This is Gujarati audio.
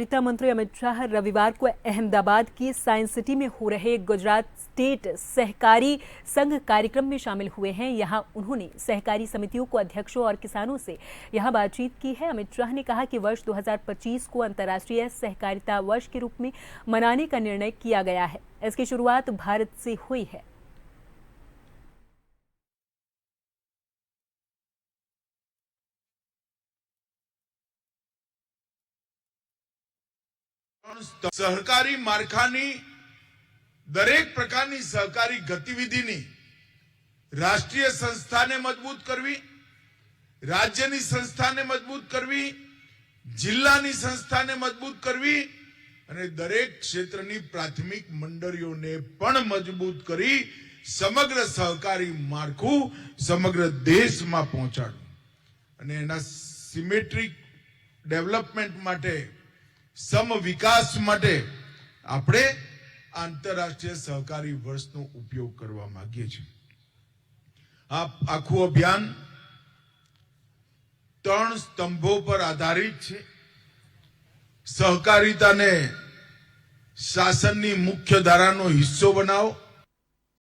वित्त मंत्री अमित शाह रविवार को अहमदाबाद की साइंस सिटी में हो रहे गुजरात स्टेट सहकारी संघ कार्यक्रम में शामिल हुए हैं। यहां उन्होंने सहकारी समितियों को अध्यक्षों और किसानों से यहां बातचीत की है। अमित शाह ने कहा कि वर्ष 2025 को अंतर्राष्ट्रीय सहकारिता वर्ष के रूप में मनाने का निर्णय किया गया है। इसकी शुरुआत भारत से हुई है। सहकारी माળખાની દરેક પ્રકારની સહકારી ગતિવિધિની રાષ્ટ્રીય સંસ્થાને મજબૂત કરવી, રાજ્યની સંસ્થાને મજબૂત કરવી, જિલ્લાની સંસ્થાને મજબૂત કરવી અને દરેક ક્ષેત્રની પ્રાથમિક મંડળીઓને પણ મજબૂત કરી સમગ્ર સહકારી માળખું સમગ્ર દેશમાં પહોંચાડવું અને એના સિમેટ્રિક ડેવલપમેન્ટ માટે સમ વિકાસ માટે આપણે આંતરરાષ્ટ્રીય સહકારી વર્ષનો ઉપયોગ કરવા માંગીએ છીએ। આ આખું અભિયાન 3 સ્તંભો પર આધારિત છે। સહકારિતાને શાસનની મુખ્ય ધારાનો હિસ્સો બનાવો,